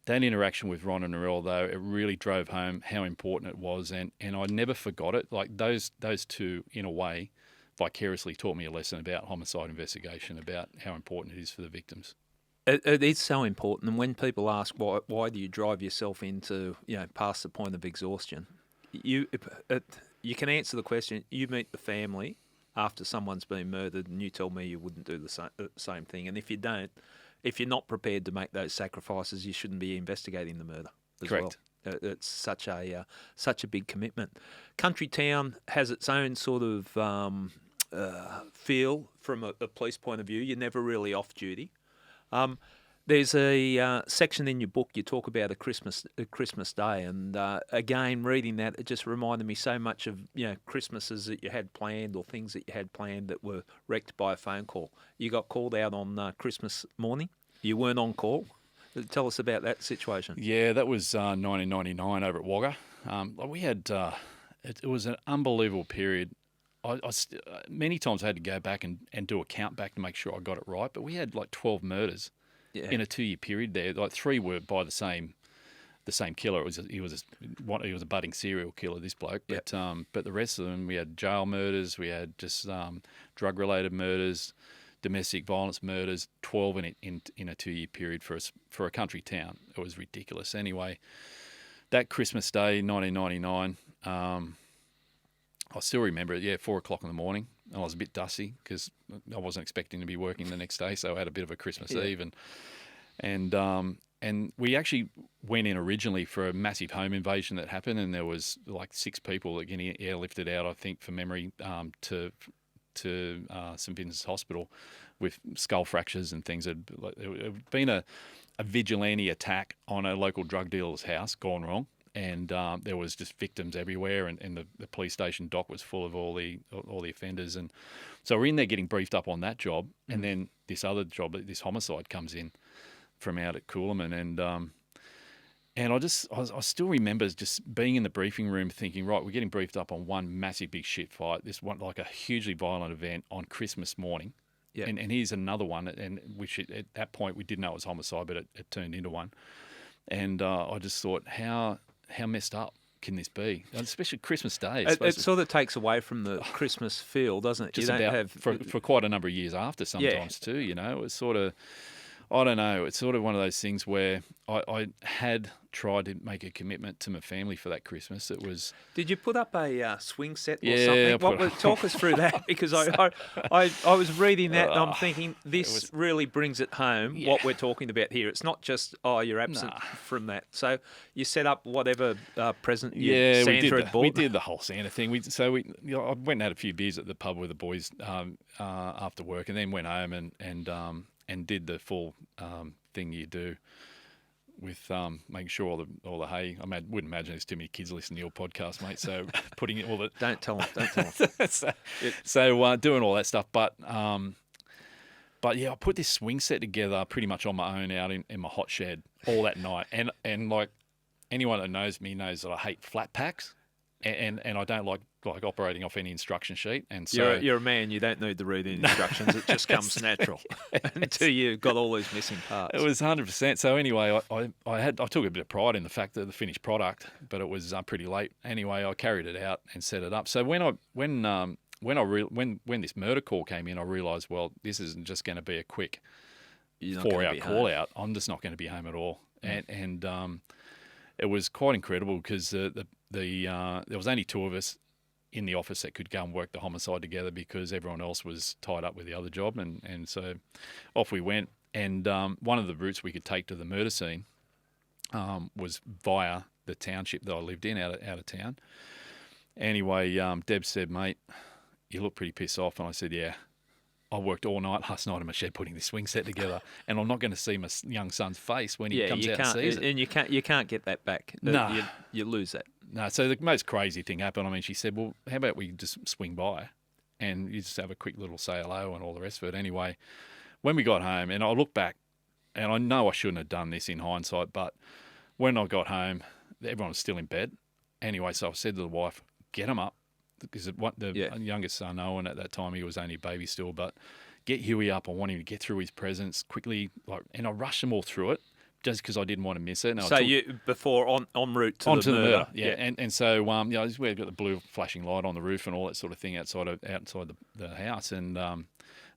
interaction with Ron and Narelle, though, it really drove home how important it was, and I never forgot it. Like, those two, in a way, vicariously taught me a lesson about homicide investigation, about how important it is for the victims. It is so important, and when people ask why do you drive yourself into past the point of exhaustion, you can answer the question. You meet the family after someone's been murdered, and you tell me you wouldn't do the same thing. And if you don't, if you're not prepared to make those sacrifices, you shouldn't be investigating the murder as Correct. well. It's such a big commitment. Country town has its own sort of feel from a police point of view. You're never really off duty. There's a section in your book you talk about a Christmas Day, and again, reading that, it just reminded me so much of Christmases that you had planned or things that you had planned that were wrecked by a phone call. You got called out on Christmas morning. You weren't on call. Tell us about that situation. Yeah, that was 1999 over at Wagga. We had it was an unbelievable period. Many times I had to go back and do a count back to make sure I got it right, but we had like 12 murders in a 2-year period there. Like 3 were by the same killer. He was a budding serial killer, this bloke. But the rest of them, we had jail murders, we had just drug related murders, domestic violence murders. 12 in a 2-year period for a country town. It was ridiculous. Anyway, that Christmas Day, 1999. I still remember it, 4 o'clock in the morning. And I was a bit dusty because I wasn't expecting to be working the next day, so I had a bit of a Christmas Eve. And we actually went in originally for a massive home invasion that happened, and there was like 6 people that getting airlifted out, I think, from memory, to St Vincent's Hospital with skull fractures and things. It had been a vigilante attack on a local drug dealer's house gone wrong. And there was just victims everywhere, and the police station dock was full of all the offenders, and so we're in there getting briefed up on that job, and then this other job, this homicide, comes in from out at Coolaman, and I still remember just being in the briefing room thinking, right, we're getting briefed up on one massive big shit fight, this one like a hugely violent event on Christmas morning, and here's another one, and which at that point we didn't know it was homicide, but it turned into one, and I just thought how messed up can this be? And especially Christmas Day. It sort of takes away from the Christmas feel, doesn't it? Just you don't about have for quite a number of years after sometimes too, It's sort of, I don't know, it's sort of one of those things where I had tried to make a commitment to my family for that Christmas. It was... Did you put up a swing set or Yeah, something? Talk us through that, because I was reading that and I'm thinking this really brings it home, what we're talking about here. It's not just, you're absent from that. So you set up whatever present Santa had bought. We did the whole Santa thing. I went and had a few beers at the pub with the boys after work, and then went home and did the full thing you do with making sure all the hay. I wouldn't imagine there's too many kids listening to your podcast, mate. So putting all the don't tell them. so doing all that stuff, but yeah, I put this swing set together pretty much on my own out in my hot shed all that night, and like anyone that knows me knows that I hate flat packs, and I don't like operating off any instruction sheet. And so you're a man, you don't need to read the instructions. It just comes natural until you've got all those missing parts. It was 100%. So anyway, I took a bit of pride in the fact that the finished product, but it was pretty late. Anyway, I carried it out and set it up. So when this murder call came in, I realised, well, this isn't just going to be a quick 4-hour call out. I'm just not going to be home at all. And it was quite incredible because there was only two of us in the office that could go and work the homicide together because everyone else was tied up with the other job. And so off we went. And one of the routes we could take to the murder scene was via the township that I lived in, out of town. Anyway, Deb said, mate, you look pretty pissed off. And I said, yeah, I worked all night last night in my shed putting this swing set together, and I'm not going to see my young son's face when he comes out and sees it. And you can't get that back. No. You lose that. No, so the most crazy thing happened. I mean, she said, well, how about we just swing by and you just have a quick little say hello and all the rest of it. Anyway, when we got home, and I look back, and I know I shouldn't have done this in hindsight, but when I got home, everyone was still in bed. Anyway, so I said to the wife, get him up, because the youngest son, Owen, at that time, he was only a baby still, but get Huey up. I want him to get through his presents quickly, and I rushed them all through it, just because I didn't want to miss it. So you before en route to the murder. Yeah. And so we've got the blue flashing light on the roof and all that sort of thing outside the house, and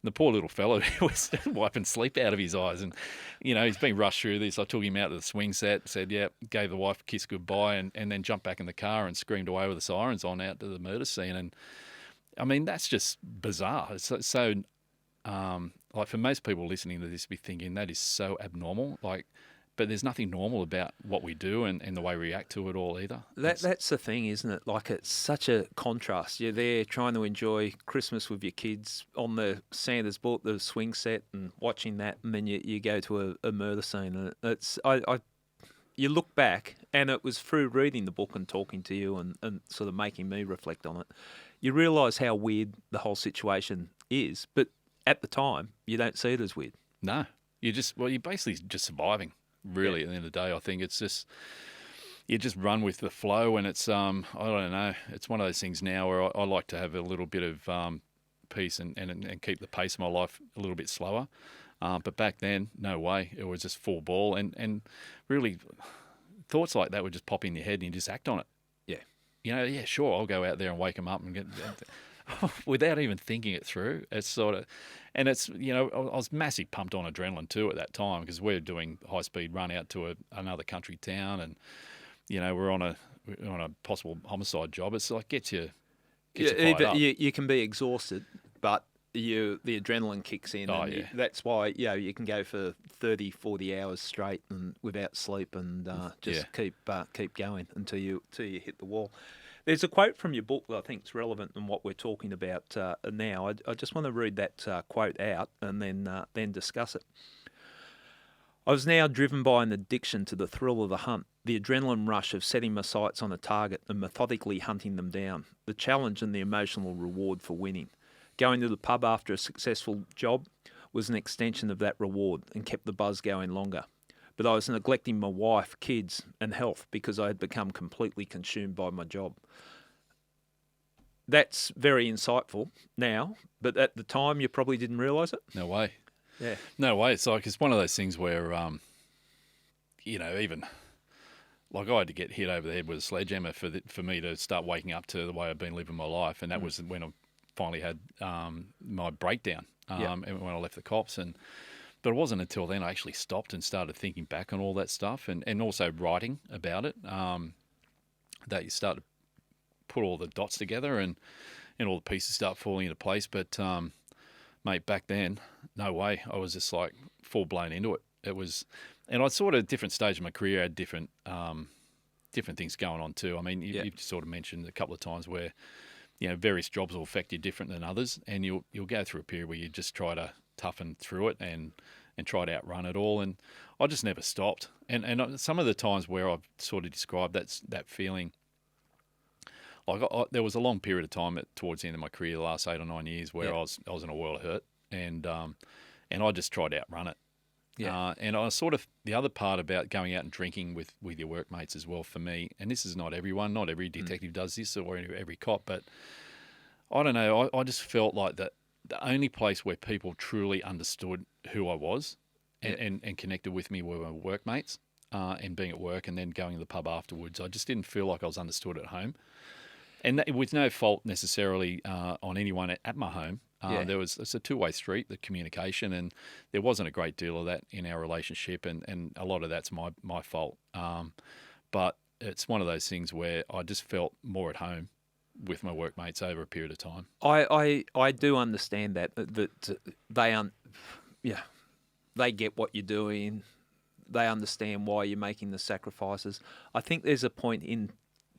the poor little fellow was wiping sleep out of his eyes, and he's been rushed through this. I took him out to the swing set, said gave the wife a kiss goodbye, and then jumped back in the car and screamed away with the sirens on out to the murder scene. And I mean, that's just bizarre. It's so like, for most people listening to this, be thinking that is so abnormal, but there's nothing normal about what we do and the way we react to it all either. That's the thing, isn't it? Like, it's such a contrast. You're there trying to enjoy Christmas with your kids on the Santa's bought the swing set and watching that, and then you go to a murder scene. And it's you look back, and it was through reading the book and talking to you and sort of making me reflect on it, you realise how weird the whole situation is. But at the time, you don't see it as weird. No, you're basically just surviving. Really, at the end of the day, I think it's just you just run with the flow, and it's I don't know. It's one of those things now where I like to have a little bit of peace and keep the pace of my life a little bit slower. But back then, no way. It was just full ball, and really thoughts like that would just pop in your head, and you just act on it. Yeah, sure, I'll go out there and wake them up and get. Without even thinking it through. It's sort of, and it's, I was massive pumped on adrenaline too at that time, because we're doing high speed run out to another country town, and we're on a possible homicide job. It's like gets you fired up. You can be exhausted, but the adrenaline kicks in. That's why you can go for 30, 40 hours straight and without sleep, and keep going until you hit the wall. There's a quote from your book that I think is relevant in what we're talking about now. I just want to read that quote out and then discuss it. I was now driven by an addiction to the thrill of the hunt, the adrenaline rush of setting my sights on a target and methodically hunting them down, the challenge and the emotional reward for winning. Going to the pub after a successful job was an extension of that reward and kept the buzz going longer. But I was neglecting my wife, kids, and health because I had become completely consumed by my job. That's very insightful now, but at the time you probably didn't realise it. No way. Yeah. No way. It's one of those things where, even like I had to get hit over the head with a sledgehammer for me to start waking up to the way I've been living my life, and that was when I finally had my breakdown, and when I left the cops. But it wasn't until then I actually stopped and started thinking back on all that stuff, and also writing about it, that you start to put all the dots together, and all the pieces start falling into place. But mate, back then, no way. I was just like full blown into it. It was, and I sort of different stage of my career had different things going on too. I mean, you've sort of mentioned a couple of times where, various jobs will affect you different than others, and you'll go through a period where you just try to toughen through it and try to outrun it all. And I just never stopped. And some of the times where I've sort of described that feeling, like there was a long period of time towards the end of my career, the last 8 or 9 years, where I was in a world of hurt, and I just tried to outrun it. Yeah. And I sort of, the other part about going out and drinking with your workmates as well, for me, and this is not everyone, not every detective does this, or every cop, but I don't know, I just felt like that the only place where people truly understood who I was and connected with me were my workmates, and being at work and then going to the pub afterwards. I just didn't feel like I was understood at home. And that, with no fault necessarily on anyone at my home. It's a two-way street, the communication, and there wasn't a great deal of that in our relationship, and a lot of that's my fault. But it's one of those things where I just felt more at home with my workmates over a period of time. I do understand that they get what you're doing. They understand why you're making the sacrifices. I think there's a point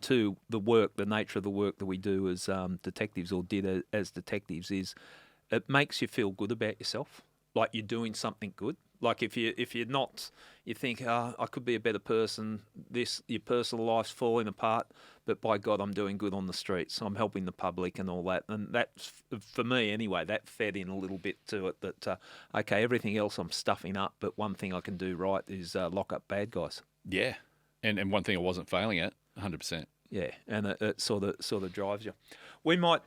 to the nature of the work that we do as detectives, or did as detectives, is it makes you feel good about yourself, like you're doing something good. Like if you're not, you think, I could be a better person. Your personal life's falling apart, but by God, I'm doing good on the streets. I'm helping the public and all that. And that's, for me anyway, that fed in a little bit to it. That okay, everything else I'm stuffing up, but one thing I can do right is lock up bad guys. Yeah, and one thing I wasn't failing at, 100%. Yeah, and it sort of drives you. We might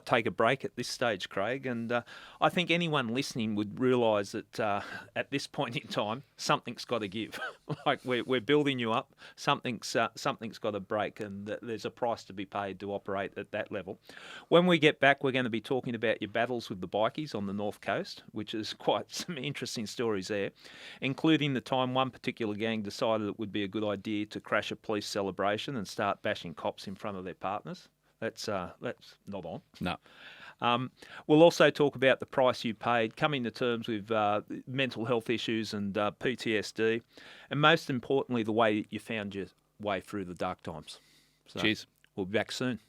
take a break at this stage, Craig, and I think anyone listening would realise that at this point in time, something's got to give. Like we're building you up, something's got to break, and there's a price to be paid to operate at that level. When we get back, we're going to be talking about your battles with the bikies on the North Coast, which is quite some interesting stories there, including the time one particular gang decided it would be a good idea to crash a police celebration and start bashing cops in front of their partners. That's not on. No. We'll also talk about the price you paid, coming to terms with mental health issues and PTSD, and most importantly, the way you found your way through the dark times. So Cheers. We'll be back soon.